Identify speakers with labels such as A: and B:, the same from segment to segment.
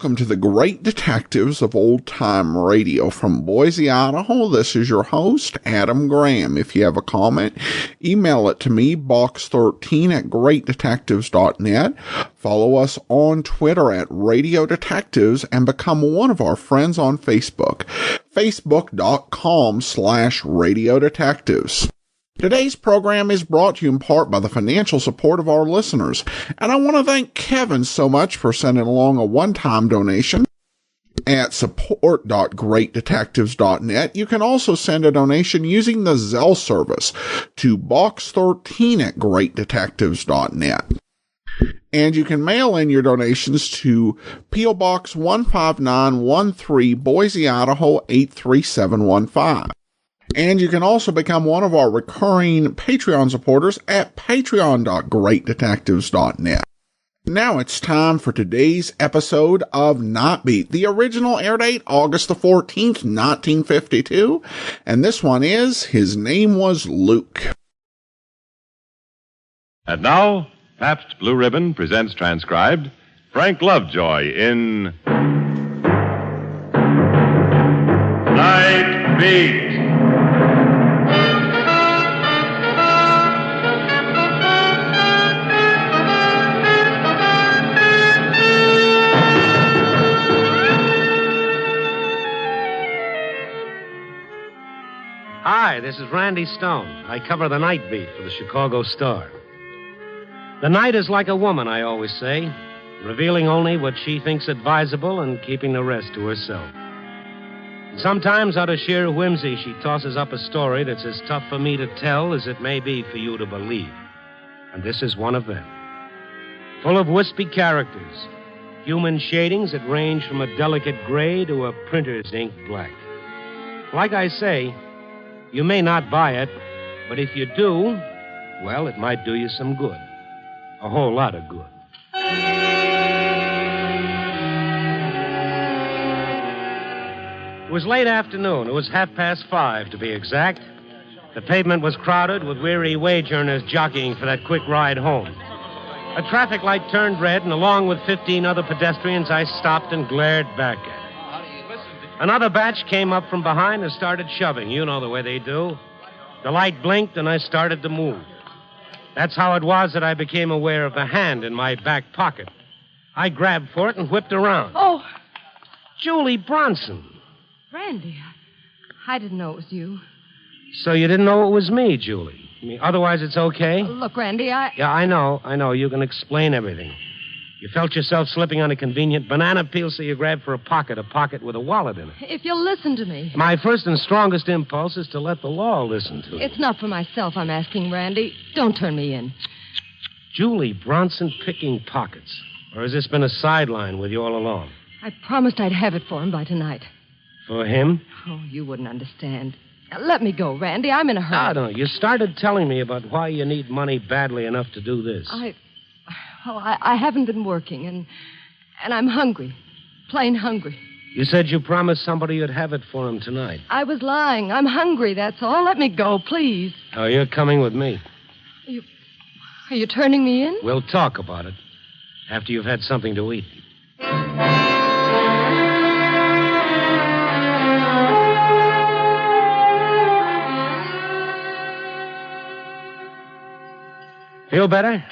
A: welcome to the Great Detectives of Old Time Radio. From Boise, Idaho, this is your host, Adam Graham. If you have a comment, email it to me, box13@greatdetectives.net. Follow us on Twitter at Radio Detectives and become one of our friends on Facebook, facebook.com/Radio Detectives. Today's program is brought to you in part by the financial support of our listeners, and I want to thank Kevin so much for sending along a one-time donation at support.greatdetectives.net. You can also send a donation using the Zelle service to box13@greatdetectives.net. And you can mail in your donations to P.O. Box 15913, Boise, Idaho 83715. And you can also become one of our recurring Patreon supporters at patreon.greatdetectives.net. Now it's time for today's episode of Night Beat. The original air date, August the 14th, 1952. And this one is His Name Was Luke.
B: And now, Pabst Blue Ribbon presents transcribed Frank Lovejoy in Night Beat.
C: Hi, this is Randy Stone. I cover the night beat for the Chicago Star. The night is like a woman, I always say, revealing only what she thinks advisable and keeping the rest to herself. Sometimes, out of sheer whimsy, she tosses up a story that's as tough for me to tell as it may be for you to believe. And this is one of them. Full of wispy characters, human shadings that range from a delicate gray to a printer's ink black. Like I say, you may not buy it, but if you do, well, it might do you some good. A whole lot of good. It was late afternoon. It was 5:30, to be exact. The pavement was crowded with weary wage earners jockeying for that quick ride home. A traffic light turned red, and along with 15 other pedestrians, I stopped and glared back at it. Another batch came up from behind and started shoving. You know the way they do. The light blinked, and I started to move. That's how it was that I became aware of the hand in my back pocket. I grabbed for it and whipped around.
D: Oh,
C: Julie Bronson.
D: Randy, I didn't know it was you.
C: So you didn't know it was me, Julie? I mean, otherwise it's okay?
D: Look, Randy,
C: Yeah, I know. You can explain everything. You felt yourself slipping on a convenient banana peel, so you grabbed for a pocket with a wallet in it.
D: If you'll listen to me.
C: My first and strongest impulse is to let the law listen to it.
D: It's not for myself I'm asking, Randy. Don't turn me in.
C: Julie Bronson picking pockets. Or has this been a sideline with you all along?
D: I promised I'd have it for him by tonight.
C: For him?
D: Oh, you wouldn't understand. Now, let me go, Randy. I'm in a hurry.
C: No. You started telling me about why you need money badly enough to do this.
D: I haven't been working, and I'm hungry. Plain hungry.
C: You said you promised somebody you'd have it for him tonight.
D: I was lying. I'm hungry, that's all. Let me go, please.
C: Oh, you're coming with me.
D: Are you turning me in?
C: We'll talk about it after you've had something to eat. Feel better?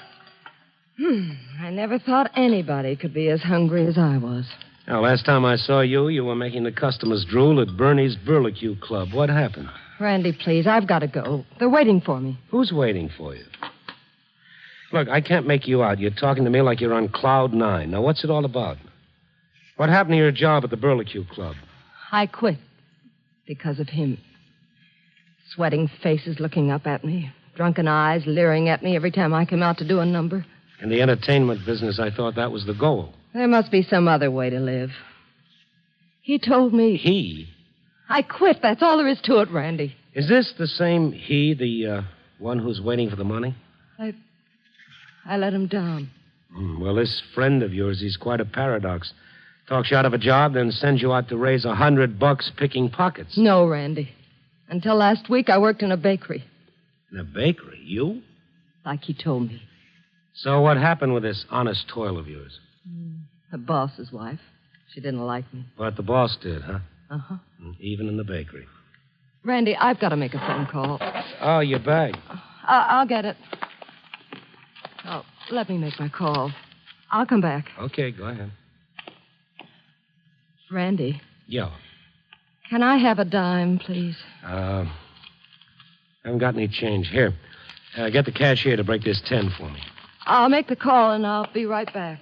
D: I never thought anybody could be as hungry as I was.
C: Now, last time I saw you, you were making the customers drool at Bernie's Burlesque Club. What happened?
D: Randy, please, I've got to go. They're waiting for me.
C: Who's waiting for you? Look, I can't make you out. You're talking to me like you're on cloud nine. Now, what's it all about? What happened to your job at the Burlesque Club?
D: I quit because of him. Sweating faces looking up at me. Drunken eyes leering at me every time I came out to do a number.
C: In the entertainment business, I thought that was the goal.
D: There must be some other way to live. He told me...
C: He?
D: I quit. That's all there is to it, Randy.
C: Is this the same he, the one who's waiting for the money?
D: I let him down.
C: Well, this friend of yours, he's quite a paradox. Talks you out of a job, then sends you out to raise $100 picking pockets.
D: No, Randy. Until last week, I worked in a bakery.
C: In a bakery? You?
D: Like he told me.
C: So what happened with this honest toil of yours?
D: The boss's wife. She didn't like me.
C: But the boss did, huh?
D: Uh-huh.
C: Even in the bakery.
D: Randy, I've got to make a phone call.
C: Oh, your bag.
D: I'll get it. Oh, let me make my call. I'll come back.
C: Okay, go ahead.
D: Randy,
C: Yo.
D: can I have a dime, please?
C: Haven't got any change. Here. Get the cashier to break this 10 for me.
D: I'll make the call, and I'll be right back.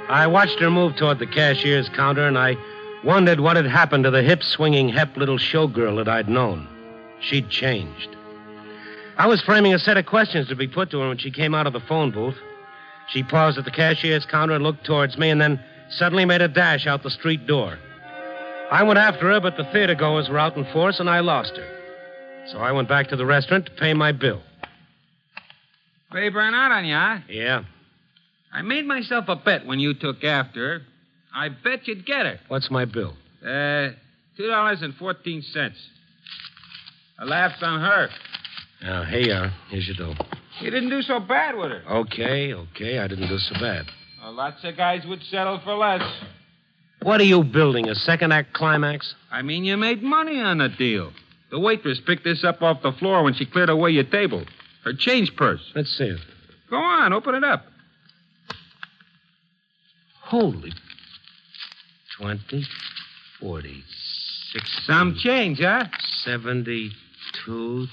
C: I watched her move toward the cashier's counter, and I wondered what had happened to the hip-swinging, hep little showgirl that I'd known. She'd changed. I was framing a set of questions to be put to her when she came out of the phone booth. She paused at the cashier's counter and looked towards me, and then suddenly made a dash out the street door. I went after her, but the theater goers were out in force, and I lost her. So I went back to the restaurant to pay my bill.
E: Babe ran out on you, huh?
C: Yeah.
E: I made myself a bet when you took after her. I bet you'd get her.
C: What's my bill?
E: $2.14. A laugh's on her.
C: Here you are. Here's your dough.
E: You didn't do so bad with her.
C: Okay. I didn't do so bad.
E: Well, lots of guys would settle for less.
C: What are you building, a second-act climax?
E: I mean, you made money on the deal. The waitress picked this up off the floor when she cleared away your table. Her change purse.
C: Let's see it.
E: Go on, open it up.
C: Holy. 20, 40, 60.
E: Some change, huh?
C: 72,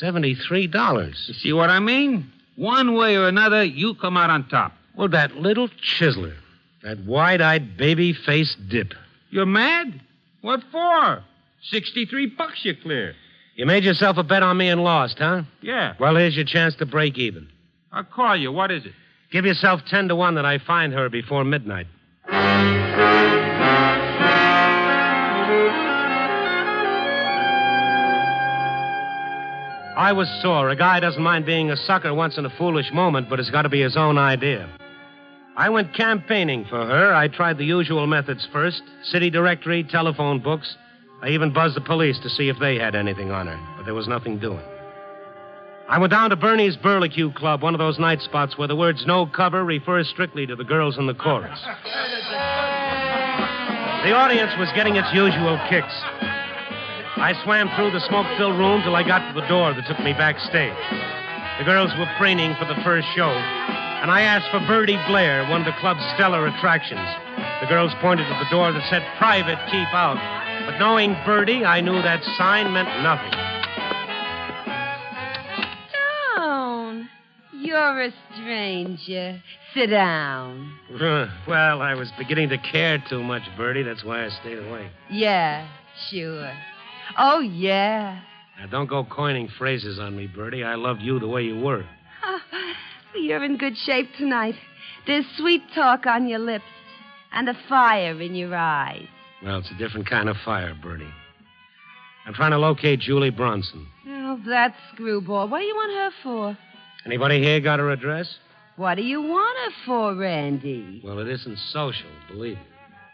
C: $73.
E: You see what I mean? One way or another, you come out on top.
C: Well, that little chiseler, that wide-eyed baby-faced dip.
E: You're mad? What for? $63 you clear.
C: You made yourself a bet on me and lost, huh?
E: Yeah.
C: Well, here's your chance to break even.
E: I'll call you. What is it?
C: Give yourself 10 to 1 that I find her before midnight. I was sore. A guy doesn't mind being a sucker once in a foolish moment, but it's got to be his own idea. I went campaigning for her. I tried the usual methods first. City directory, telephone books. I even buzzed the police to see if they had anything on her, but there was nothing doing. I went down to Bernie's Burlesque Club, one of those night spots where the words no cover refers strictly to the girls in the chorus. The audience was getting its usual kicks. I swam through the smoke-filled room till I got to the door that took me backstage. The girls were preening for the first show, and I asked for Birdie Blair, one of the club's stellar attractions. The girls pointed to the door that said, "Private, keep out." But knowing Birdie, I knew that sign meant nothing.
F: Down. You're a stranger. Sit down.
C: Well, I was beginning to care too much, Birdie. That's why I stayed away.
F: Yeah, sure. Oh, yeah.
C: Now, don't go coining phrases on me, Birdie. I loved you the way you were.
F: You're in good shape tonight. There's sweet talk on your lips and a fire in your eyes.
C: Well, it's a different kind of fire, Birdie. I'm trying to locate Julie Bronson.
F: Oh, that screwball. What do you want her for?
C: Anybody here got her address?
F: What do you want her for, Randy?
C: Well, it isn't social, believe me.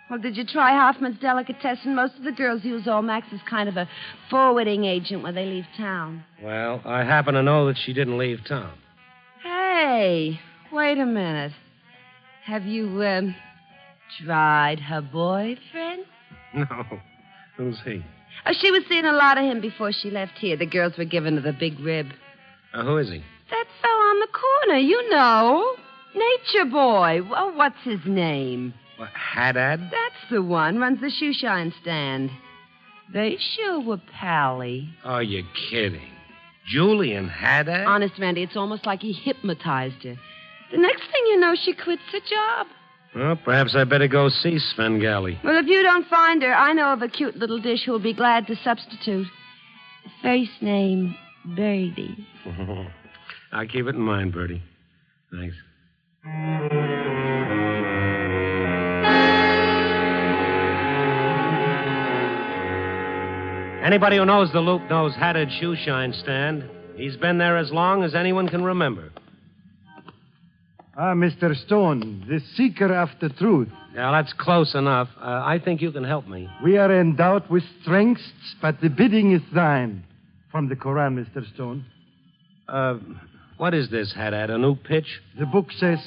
F: Well, did you try Hoffman's delicatessen? Most of the girls use Olmax as kind of a forwarding agent when they leave town.
C: Well, I happen to know that she didn't leave town.
F: Hey, wait a minute. Have you, tried her boyfriend?
C: No. Who's he?
F: Oh, she was seeing a lot of him before she left here. The girls were giving her the big rib.
C: Who is he?
F: That fellow on the corner, you know. Nature Boy. Oh, what's his name?
C: What, Haddad?
F: That's the one. Runs the shoeshine stand. They sure were pally.
C: Oh, you're kidding. Julie and Haddad?
F: Honest, Randy, it's almost like he hypnotized her. The next thing you know, she quits her job.
C: Well, perhaps I better go see Svengali.
F: Well, if you don't find her, I know of a cute little dish who'll be glad to substitute. First name, Birdie.
C: I'll keep it in mind, Birdie. Thanks. Anybody who knows the loop knows Haddad Shoeshine stand. He's been there as long as anyone can remember.
G: Ah, Mr. Stone, the seeker after truth.
C: Now, that's close enough. I think you can help me.
G: We are endowed with strengths, but the bidding is thine. From the Koran, Mr. Stone.
C: What is this, Haddad? A new pitch?
G: The book says,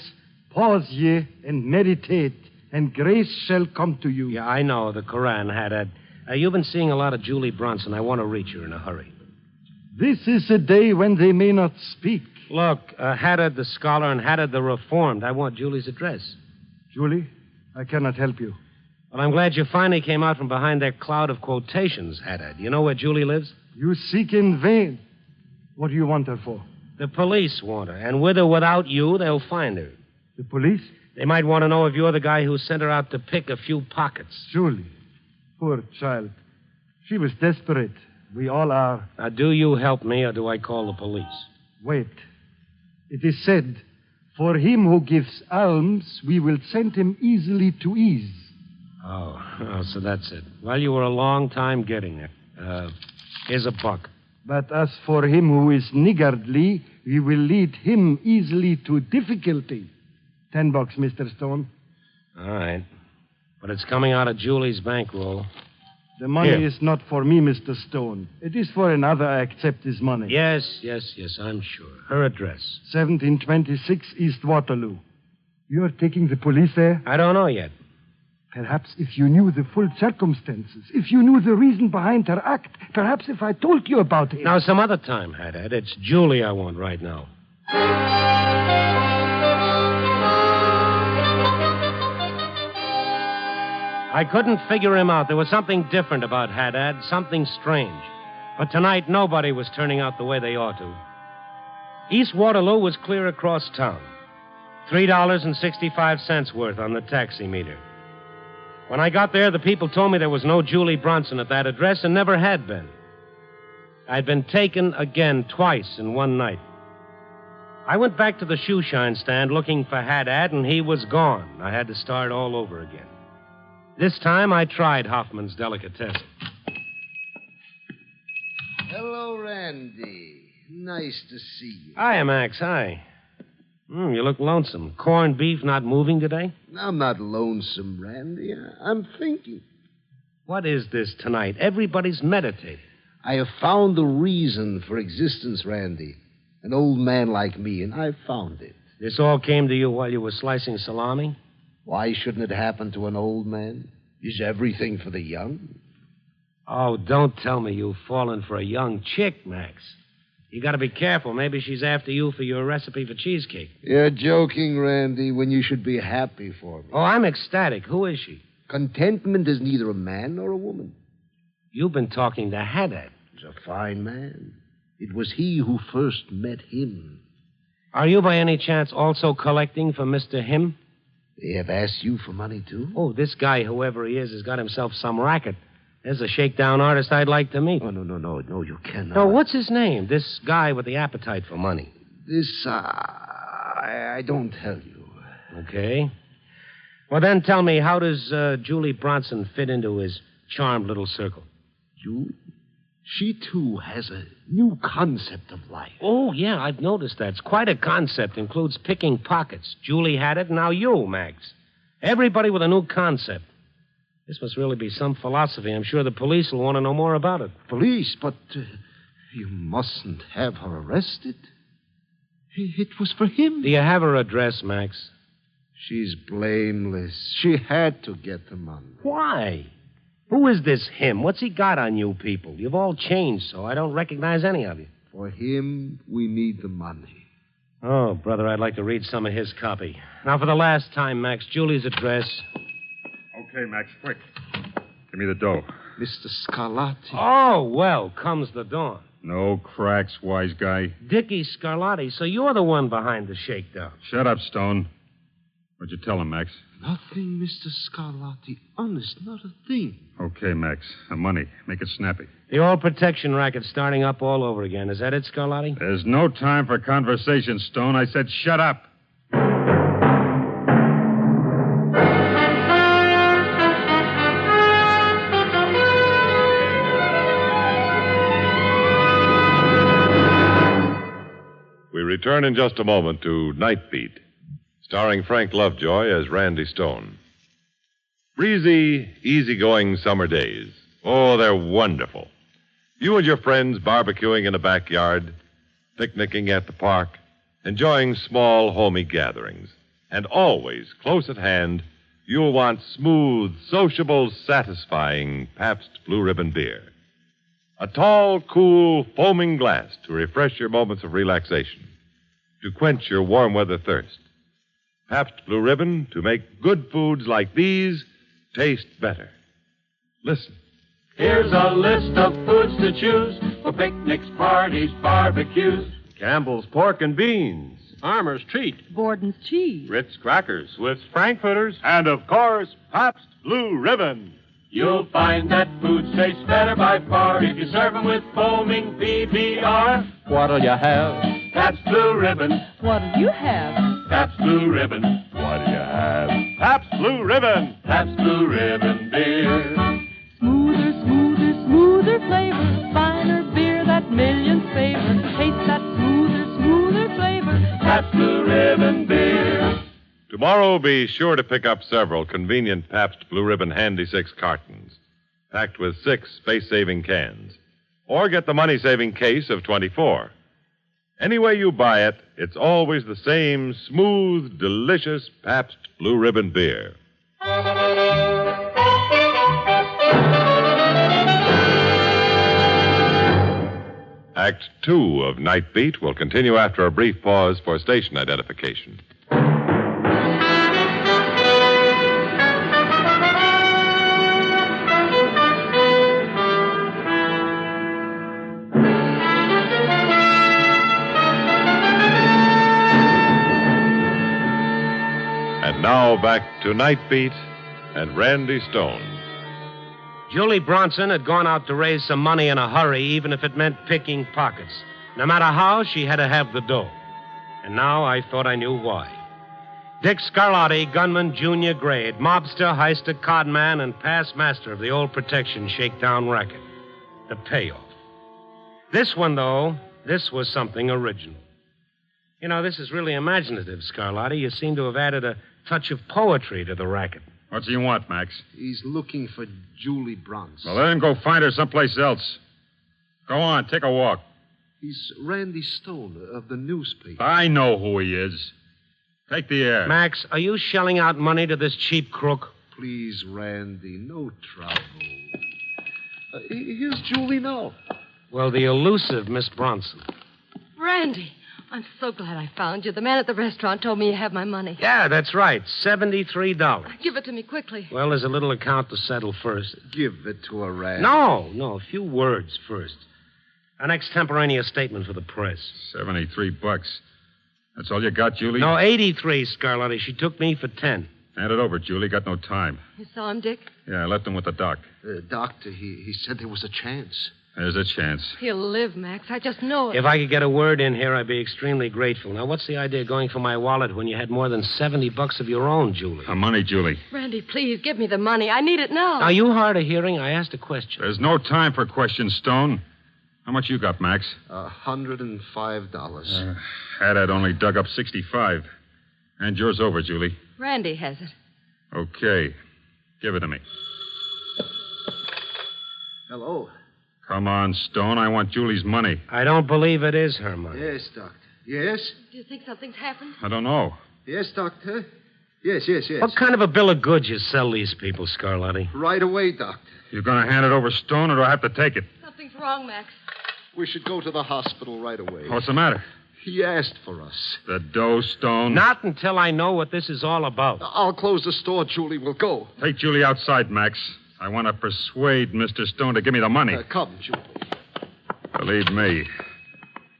G: pause ye and meditate, and grace shall come to you.
C: Yeah, I know, the Koran, Haddad. You've been seeing a lot of Julie Bronson. I want to reach her in a hurry.
G: This is a day when they may not speak.
C: Look, Haddad the scholar and Haddad the reformed. I want Julie's address.
G: Julie, I cannot help you.
C: Well, I'm glad you finally came out from behind that cloud of quotations, Haddad. You know where Julie lives?
G: You seek in vain. What do you want her for?
C: The police want her, and with or without you, they'll find her.
G: The police?
C: They might want to know if you're the guy who sent her out to pick a few pockets.
G: Julie, poor child. She was desperate. We all are.
C: Now, do you help me, or do I call the police?
G: Wait. It is said, for him who gives alms, we will send him easily to ease.
C: Oh, so that's it. Well, you were a long time getting it. Here's a buck.
G: But as for him who is niggardly, we will lead him easily to difficulty. $10, Mr. Stone.
C: All right. But it's coming out of Julie's bankroll.
G: The money
C: Here.
G: is not for me, Mr. Stone. It is for another. I accept his money.
C: Yes, I'm sure. Her address.
G: 1726 East Waterloo. You're taking the police there?
C: I don't know yet.
G: Perhaps if you knew the full circumstances, if you knew the reason behind her act, perhaps if I told you about it.
C: Now, some other time, Haddad. It's Julie I want right now. I couldn't figure him out. There was something different about Haddad, something strange. But tonight, nobody was turning out the way they ought to. East Waterloo was clear across town. $3.65 worth on the taxi meter. When I got there, the people told me there was no Julie Bronson at that address and never had been. I'd been taken again twice in one night. I went back to the shoeshine stand looking for Haddad, and he was gone. I had to start all over again. This time, I tried Hoffman's delicatessen.
H: Hello, Randy. Nice to see you.
C: Hi, Max. Hi. You look lonesome. Corned beef not moving today?
H: I'm not lonesome, Randy. I'm thinking.
C: What is this tonight? Everybody's meditating.
H: I have found the reason for existence, Randy. An old man like me, and I've found it.
C: This all came to you while you were slicing salami?
H: Why shouldn't it happen to an old man? Is everything for the young?
C: Oh, don't tell me you've fallen for a young chick, Max. You got to be careful. Maybe she's after you for your recipe for cheesecake.
H: You're joking, Randy, when you should be happy for me.
C: Oh, I'm ecstatic. Who is she?
H: Contentment is neither a man nor a woman.
C: You've been talking to Haddad.
H: He's a fine man. It was he who first met him.
C: Are you by any chance also collecting for Mr. Him?
H: They have asked you for money, too?
C: Oh, this guy, whoever he is, has got himself some racket. There's a shakedown artist I'd like to meet.
H: Oh, no, you cannot.
C: No, what's his name? This guy with the appetite for money.
H: This, I don't tell you.
C: Okay. Well, then tell me, how does Julie Bronson fit into his charmed little circle?
H: Julie? She, too, has a new concept of life.
C: Oh, yeah, I've noticed that. It's quite a concept. Includes picking pockets. Julie had it, now you, Max. Everybody with a new concept. This must really be some philosophy. I'm sure the police will want to know more about it.
H: Police? But you mustn't have her arrested. It was for him.
C: Do you have her address, Max?
H: She's blameless. She had to get the money.
C: Why? Who is this him? What's he got on you people? You've all changed, so I don't recognize any of you.
H: For him, we need the money.
C: Oh, brother, I'd like to read some of his copy. Now, for the last time, Max, Julie's address.
I: Okay, Max, quick. Give me the dough.
H: Mr. Scarlatti.
C: Oh, well, comes the dawn.
I: No cracks, wise guy.
C: Dickie Scarlatti, so you're the one behind the shakedown.
I: Shut up, Stone. What'd you tell him, Max?
H: Nothing, Mr. Scarlatti. Honest, not a thing.
I: Okay, Max. The money. Make it snappy.
C: The old protection racket's starting up all over again. Is that it, Scarlatti?
I: There's no time for conversation, Stone. I said shut up.
B: We return in just a moment to Night Beat, starring Frank Lovejoy as Randy Stone. Breezy, easygoing summer days. Oh, they're wonderful. You and your friends barbecuing in a backyard, picnicking at the park, enjoying small, homey gatherings. And always close at hand, you'll want smooth, sociable, satisfying Pabst Blue Ribbon beer. A tall, cool, foaming glass to refresh your moments of relaxation, to quench your warm weather thirst. Pabst Blue Ribbon to make good foods like these taste better. Listen.
J: Here's a list of foods to choose for picnics, parties, barbecues.
K: Campbell's Pork and Beans.
L: Armour's Treat.
M: Borden's Cheese.
K: Ritz Crackers.
L: Swift's Frankfurters.
K: And, of course, Pabst Blue Ribbon.
J: You'll find that foods taste better by far if you serve them with foaming PBR.
L: What'll you have?
J: Pabst Blue Ribbon.
M: What'll you have?
J: Pabst Blue Ribbon.
K: What'll you have? Pabst Blue Ribbon.
J: Pabst Blue Ribbon beer.
M: Smoother, smoother, smoother flavor. Finer beer that millions favor. Taste that smoother, smoother flavor.
J: Pabst Blue Ribbon beer.
B: Tomorrow, be sure to pick up several convenient Pabst Blue Ribbon Handy 6 cartons, packed with 6 space-saving cans. Or get the money-saving case of 24. Any way you buy it, it's always the same smooth, delicious Pabst Blue Ribbon beer. Act 2 of Night Beat will continue after a brief pause for station identification. And now back to Night Beat and Randy Stone.
C: Julie Bronson had gone out to raise some money in a hurry, even if it meant picking pockets. No matter how, she had to have the dough. And now I thought I knew why. Dick Scarlatti, gunman, junior grade, mobster, heister, codman, and past master of the old protection shakedown racket. The payoff. This one, though, this was something original. You know, this is really imaginative, Scarlatti. You seem to have added a touch of poetry to the racket.
I: What do you want, Max?
H: He's looking for Julie Bronson.
I: Well, let him go find her someplace else. Go on, take a walk.
H: He's Randy Stone of the newspaper.
I: I know who he is. Take the air.
C: Max, are you shelling out money to this cheap crook?
H: Please, Randy, no trouble. Here's Julie now.
C: Well, the elusive Miss Bronson.
D: Randy, I'm so glad I found you. The man at the restaurant told me you have my money.
C: Yeah, that's right. $73.
D: Give it to me quickly.
C: Well, there's a little account to settle first.
H: Give it to her, Randy.
C: No, a few words first. An extemporaneous statement for the press.
I: $73. That's all you got, Julie?
C: No, 83, Scarlatti. She took me for 10.
I: Hand it over, Julie. Got no time.
D: You saw him, Dick?
I: Yeah, I left him with the doc.
H: Doctor, he said there was a chance.
I: There's a chance.
D: He'll live, Max. I just know it.
C: If I could get a word in here, I'd be extremely grateful. Now, what's the idea of going for my wallet when you had more than $70 of your own, Julie?
I: The money, Julie.
D: Randy, please, give me the money. I need it now.
C: Now, you hard of hearing? I asked a question.
I: There's no time for questions, Stone. How much you got, Max?
H: $105.
I: Had only dug up 65. Hand yours over, Julie.
D: Randy has it.
I: Okay. Give it to me.
H: Hello.
I: Come on, Stone. I want Julie's money.
C: I don't believe it is her money.
H: Yes, Doctor. Yes?
D: Do you think something's happened?
I: I don't know.
H: Yes, Doctor. Yes.
C: What kind of a bill of goods you sell these people, Scarlatti?
H: Right away, Doctor.
I: You going to hand it over, Stone, or do I have to take it?
D: Something's wrong, Max.
H: We should go to the hospital right away.
I: What's the matter?
H: He asked for us.
I: The dough, Stone?
C: Not until I know what this is all about.
H: I'll close the store, Julie. We'll go.
I: Take Julie outside, Max. I want to persuade Mr. Stone to give me the money.
H: Come, Julie.
I: Believe me,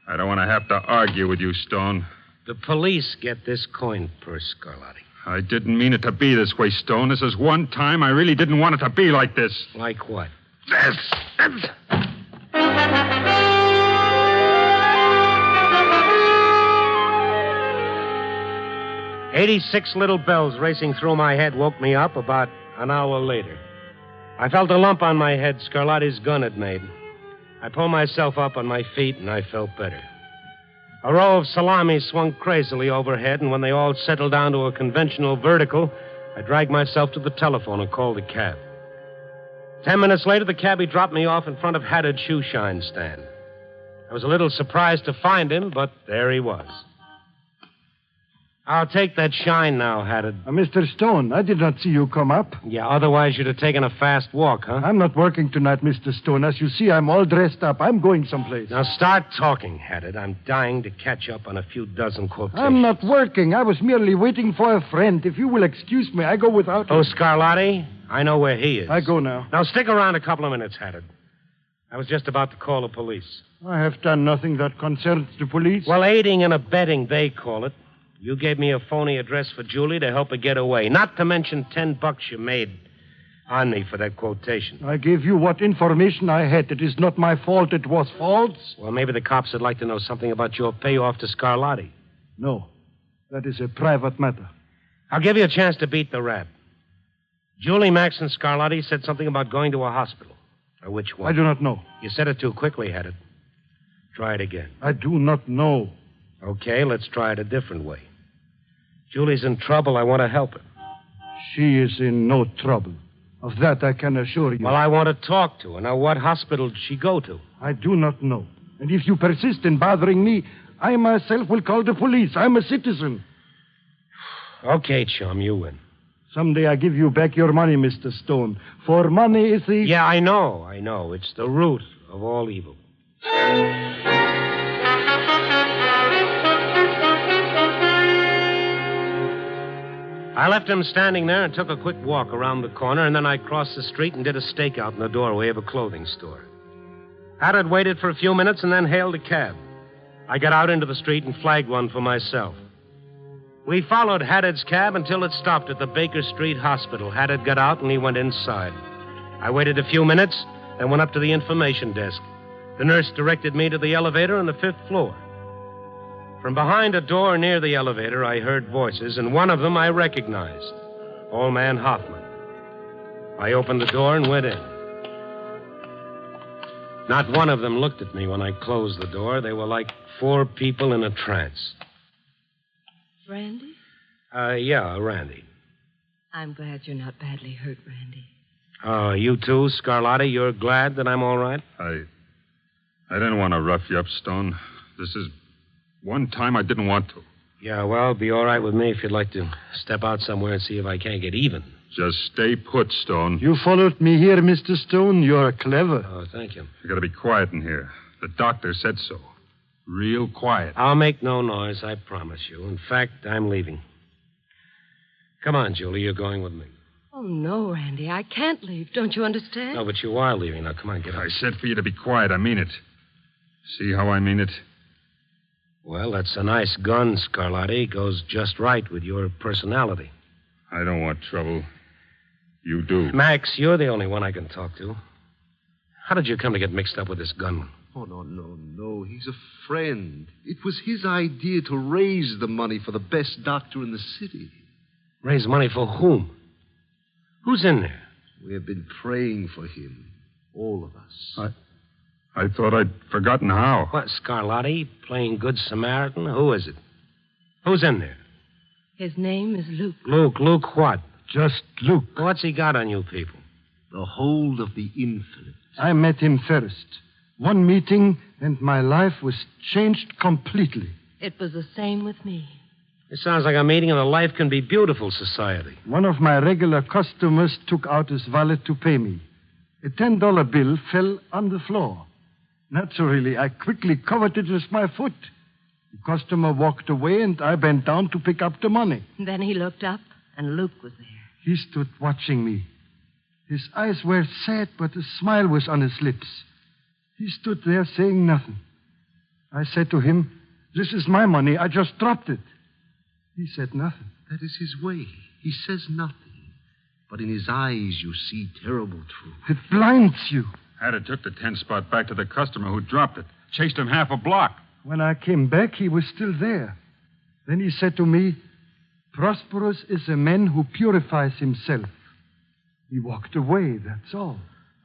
I: I don't want to have to argue with you, Stone.
C: The police get this coin purse, Scarlatti.
I: I didn't mean it to be this way, Stone. This is one time I really didn't want it to be like this.
C: Like what?
I: This.
C: 86 little bells racing through my head woke me up about an hour later. I felt a lump on my head Scarlatti's gun had made. I pulled myself up on my feet, and I felt better. A row of salamis swung crazily overhead, and when they all settled down to a conventional vertical, I dragged myself to the telephone and called a cab. 10 minutes later, the cabbie dropped me off in front of Haddard's shoeshine stand. I was a little surprised to find him, but there he was. I'll take that shine now, Haddad.
G: Mr. Stone, I did not see you come up.
C: Yeah, otherwise you'd have taken a fast walk, huh?
G: I'm not working tonight, Mr. Stone. As you see, I'm all dressed up. I'm going someplace.
C: Now start talking, Haddad. I'm dying to catch up on a few dozen quotations.
G: I'm not working. I was merely waiting for a friend. If you will excuse me, I go without
C: Oh,
G: him.
C: Scarlatti? I know where he is.
G: I go now.
C: Now stick around a couple of minutes, Haddad. I was just about to call the police.
G: I have done nothing that concerns the police.
C: Well, aiding and abetting, they call it. You gave me a phony address for Julie to help her get away. Not to mention $10 you made on me for that quotation.
G: I gave you what information I had. It is not my fault it was false.
C: Well, maybe the cops would like to know something about your payoff to Scarlatti.
G: No. That is a private matter.
C: I'll give you a chance to beat the rap. Julie, Max, and Scarlatti said something about going to a hospital. Or which one?
G: I do not know.
C: You said it too quickly, Haddad. Try it again.
G: I do not know.
C: Okay, let's try it a different way. Julie's in trouble. I want to help her.
G: She is in no trouble. Of that I can assure you.
C: Well, I want to talk to her. Now, what hospital did she go to?
G: I do not know. And if you persist in bothering me, I myself will call the police. I'm a citizen.
C: Okay, chum, you win.
G: Someday I give you back your money, Mr. Stone. For money is the...
C: Yeah, I know. It's the root of all evil. I left him standing there and took a quick walk around the corner, and then I crossed the street and did a stakeout in the doorway of a clothing store. Haddad waited for a few minutes and then hailed a cab. I got out into the street and flagged one for myself. We followed Haddad's cab until it stopped at the Baker Street Hospital. Haddad got out and he went inside. I waited a few minutes, then went up to the information desk. The nurse directed me to the elevator on the 5th floor. From behind a door near the elevator, I heard voices, and one of them I recognized. Old Man Hoffman. I opened the door and went in. Not one of them looked at me when I closed the door. They were like 4 people in a trance.
D: Randy?
C: Yeah, Randy.
D: I'm glad you're not badly hurt, Randy.
C: Oh, you too, Scarlatti? You're glad that I'm all right?
I: I didn't want to rough you up, Stone. This is one time I didn't want to.
C: Yeah, well, it'd be all right with me if you'd like to step out somewhere and see if I can't get even.
I: Just stay put, Stone.
G: You followed me here, Mr. Stone. You're clever.
C: Oh, thank you.
I: You gotta be quiet in here. The doctor said so. Real quiet.
C: I'll make no noise, I promise you. In fact, I'm leaving. Come on, Julie, you're going with me.
D: Oh, no, Randy, I can't leave. Don't you understand?
C: No, but you are leaving. Now, come on, get up.
I: I said for you to be quiet. I mean it. See how I mean it?
C: Well, that's a nice gun, Scarlatti. Goes just right with your personality.
I: I don't want trouble. You do.
C: Max, you're the only one I can talk to. How did you come to get mixed up with this gunman?
H: Oh, no. He's a friend. It was his idea to raise the money for the best doctor in the city.
C: Raise money for whom? Who's in there?
H: We have been praying for him. All of us.
I: I thought I'd forgotten how.
C: What, Scarlatti? Playing Good Samaritan? Who is it? Who's in there?
D: His name is Luke.
C: Luke what?
G: Just Luke.
C: What's he got on you people?
H: The hold of the infinite.
G: I met him first. One meeting, and my life was changed completely.
D: It was the same with me.
C: It sounds like a meeting of the Life Can Be Beautiful Society.
G: One of my regular customers took out his wallet to pay me. A $10 bill fell on the floor. Naturally, I quickly covered it with my foot. The customer walked away, and I bent down to pick up the money.
D: Then he looked up, and Luke was there.
G: He stood watching me. His eyes were sad, but a smile was on his lips. He stood there saying nothing. I said to him, "This is my money. I just dropped it." He said nothing.
H: That is his way. He says nothing. But in his eyes, you see terrible truth.
G: It blinds you.
I: Haddad took the 10 spot back to the customer who dropped it. Chased him half a block.
G: When I came back, he was still there. Then he said to me, "Prosperous is a man who purifies himself." He walked away, that's all.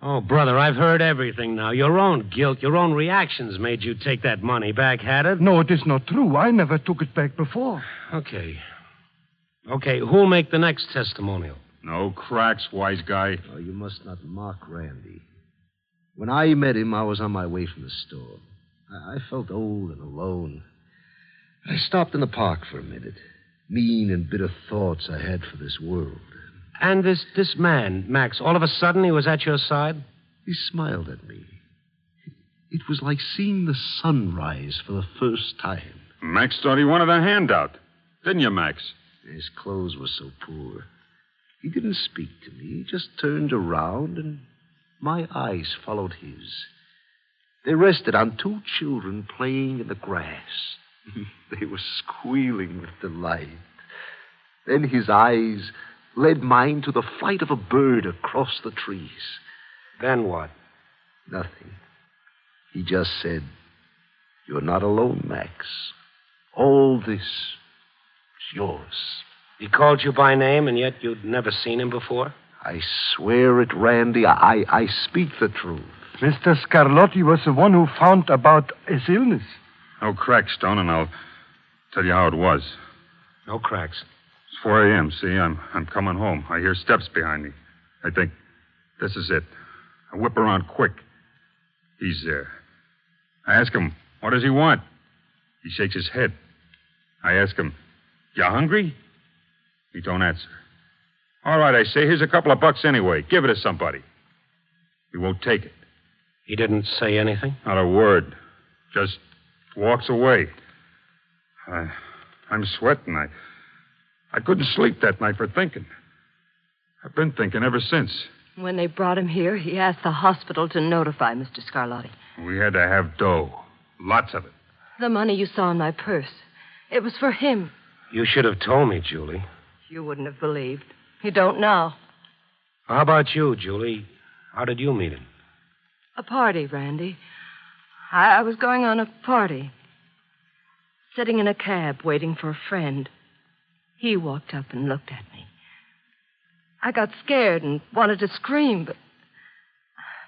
C: Oh, brother, I've heard everything now. Your own guilt, your own reactions made you take that money back, Haddad.
G: No, it is not true. I never took it back before.
C: Okay, who'll make the next testimonial?
I: No cracks, wise guy.
H: Oh, you must not mock Randy. When I met him, I was on my way from the store. I felt old and alone. I stopped in the park for a minute. Mean and bitter thoughts I had for this world.
C: And this man, Max, all of a sudden he was at your side?
H: He smiled at me. It was like seeing the sun rise for the first time.
I: Max thought he wanted a handout. Didn't you, Max?
H: His clothes were so poor. He didn't speak to me. He just turned around, and my eyes followed his. They rested on two children playing in the grass. They were squealing with delight. Then his eyes led mine to the flight of a bird across the trees.
C: Then what?
H: Nothing. He just said, "You're not alone, Max. All this is yours."
C: He called you by name, and yet you'd never seen him before?
H: I swear it, Randy. I speak the truth.
G: Mr. Scarlotti was the one who found about his illness.
I: No cracks, Stone, and I'll tell you how it was.
C: No cracks.
I: It's 4 a.m., see? I'm coming home. I hear steps behind me. I think, this is it. I whip around quick. He's there. I ask him, what does he want? He shakes his head. I ask him, you hungry? He don't answer. All right, I say, here's a couple of bucks anyway. Give it to somebody. He won't take it.
C: He didn't say anything?
I: Not a word. Just walks away. I'm sweating. I couldn't sleep that night for thinking. I've been thinking ever since.
D: When they brought him here, he asked the hospital to notify Mr. Scarlotti.
I: We had to have dough. Lots of it.
D: The money you saw in my purse. It was for him.
C: You should have told me, Julie.
D: You wouldn't have believed. You don't now.
C: How about you, Julie? How did you meet him?
D: A party, Randy. I was going on a party. Sitting in a cab waiting for a friend. He walked up and looked at me. I got scared and wanted to scream, but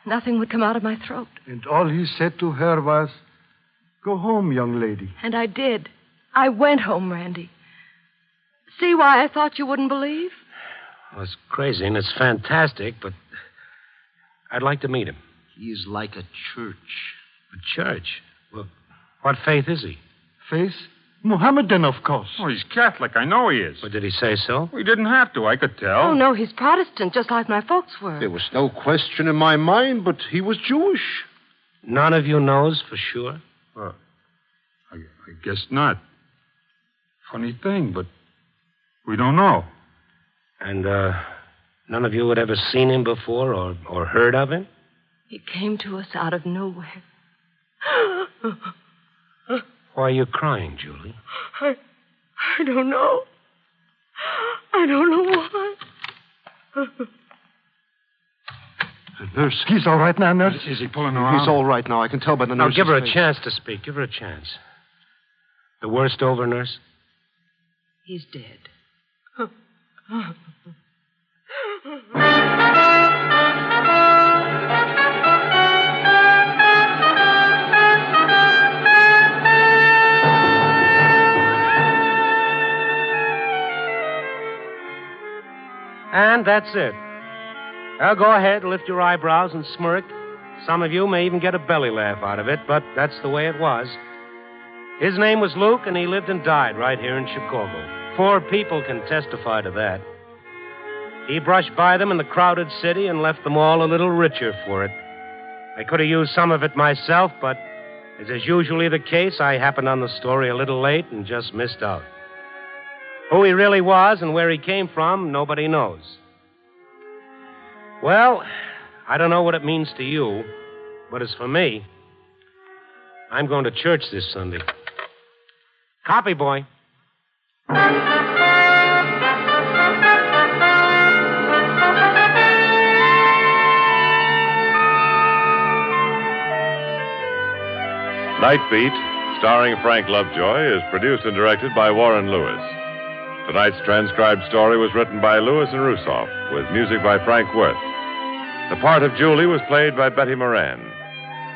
D: nothing would come out of my throat.
G: And all he said to her was, "Go home, young lady."
D: And I did. I went home, Randy. See why I thought you wouldn't believe?
C: Well, it's crazy and it's fantastic, but I'd like to meet him.
H: He is like a church.
C: A church? Well, what faith is he?
G: Faith? Mohammedan, of course.
I: Oh, he's Catholic. I know he is.
C: Well, did he say so?
I: We didn't have to. I could tell.
D: Oh, no, he's Protestant, just like my folks were.
H: There was no question in my mind, but he was Jewish.
C: None of you knows for sure?
I: I guess not. Funny thing, but we don't know.
C: And, none of you had ever seen him before or heard of him?
D: He came to us out of nowhere.
C: Why are you crying, Julie?
D: I don't know. I don't know why.
G: Nurse, he's all right now, nurse.
I: Is he pulling around?
H: He's all right now. I can tell by the nurse's
C: Now, give her a
H: face.
C: chance to speak. Give her a chance. The worst over, nurse?
D: He's dead.
C: And that's it. Now, go ahead, lift your eyebrows and smirk. Some of you may even get a belly laugh out of it, but that's the way it was. His name was Luke, and he lived and died right here in Chicago. 4 people can testify to that. He brushed by them in the crowded city and left them all a little richer for it. I could have used some of it myself, but as is usually the case, I happened on the story a little late and just missed out. Who he really was and where he came from, nobody knows. Well, I don't know what it means to you, but as for me, I'm going to church this Sunday. Copy, boy.
B: Night Beat, starring Frank Lovejoy, is produced and directed by Warren Lewis. Tonight's transcribed story was written by Lewis and Rusoff, with music by Frank Worth. The part of Julie was played by Betty Moran.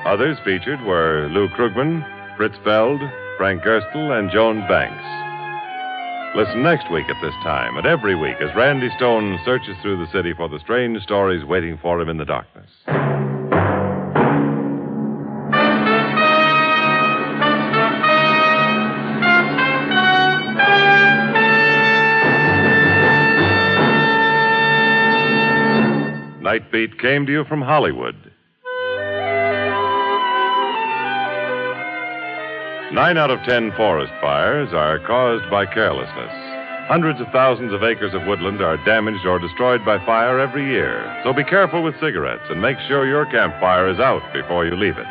B: Others featured were Lou Krugman, Fritz Feld, Frank Gerstle, and Joan Banks. Listen next week at this time, and every week, as Randy Stone searches through the city for the strange stories waiting for him in the darkness. Night Beat came to you from Hollywood. 9 out of 10 forest fires are caused by carelessness. Hundreds of thousands of acres of woodland are damaged or destroyed by fire every year. So be careful with cigarettes and make sure your campfire is out before you leave it.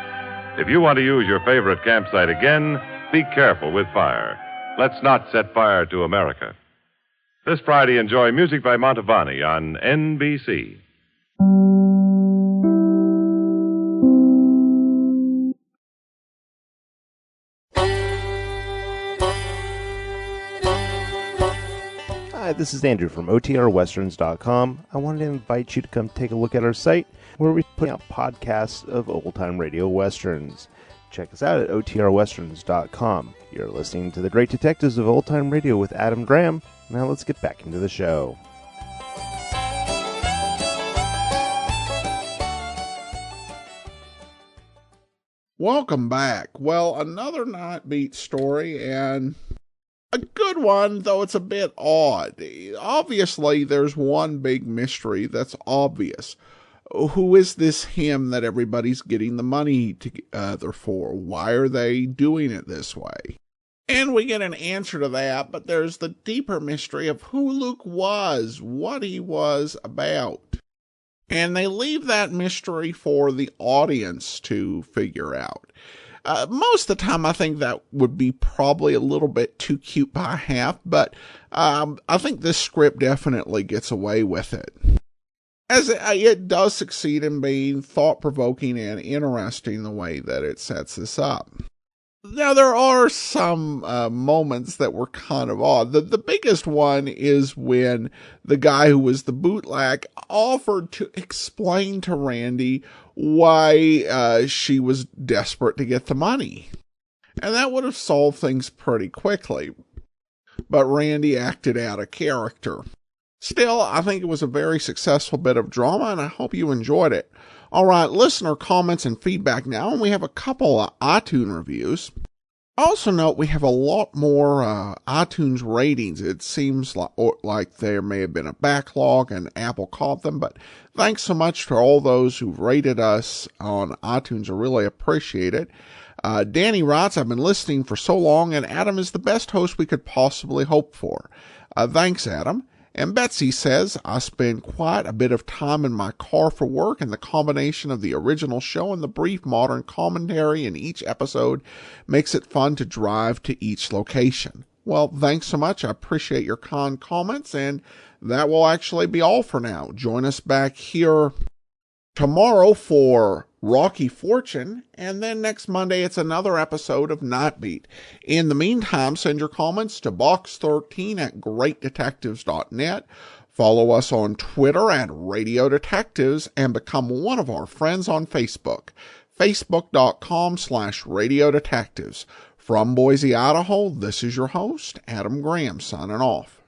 B: If you want to use your favorite campsite again, be careful with fire. Let's not set fire to America. This Friday, enjoy music by Montevani on NBC.
N: Hi, this is Andrew from OTRWesterns.com. I wanted to invite you to come take a look at our site where we put out podcasts of old-time radio westerns. Check us out at OTRWesterns.com. You're listening to The Great Detectives of Old Time Radio with Adam Graham. Now let's get back into the show.
A: Welcome back. Well, another Night Beat story, and a good one, though it's a bit odd. Obviously, there's one big mystery that's obvious. Who is this him that everybody's getting the money together for? Why are they doing it this way? And we get an answer to that, but there's the deeper mystery of who Luke was, what he was about. And they leave that mystery for the audience to figure out. Most of the time, I think that would be probably a little bit too cute by half, but I think this script definitely gets away with it. As it does succeed in being thought-provoking and interesting the way that it sets this up. Now, there are some moments that were kind of odd. The biggest one is when the guy who was the bootleg offered to explain to Randy why she was desperate to get the money. And that would have solved things pretty quickly. But Randy acted out of character. Still, I think it was a very successful bit of drama, and I hope you enjoyed it. All right, listener comments and feedback now, and we have a couple of iTunes reviews. Also note we have a lot more iTunes ratings. It seems like there may have been a backlog and Apple caught them, but thanks so much to all those who've rated us on iTunes. I really appreciate it. Danny writes, I've been listening for so long, and Adam is the best host we could possibly hope for. Thanks, Adam. And Betsy says, I spend quite a bit of time in my car for work, and the combination of the original show and the brief modern commentary in each episode makes it fun to drive to each location. Well, thanks so much. I appreciate your kind comments, and that will actually be all for now. Join us back here tomorrow for Rocky Fortune, and then next Monday it's another episode of Night Beat. In the meantime, send your comments to box13@greatdetectives.net. Follow us on Twitter at Radio Detectives and become one of our friends on Facebook. Facebook.com/Radio Detectives. From Boise, Idaho, this is your host, Adam Graham, signing off.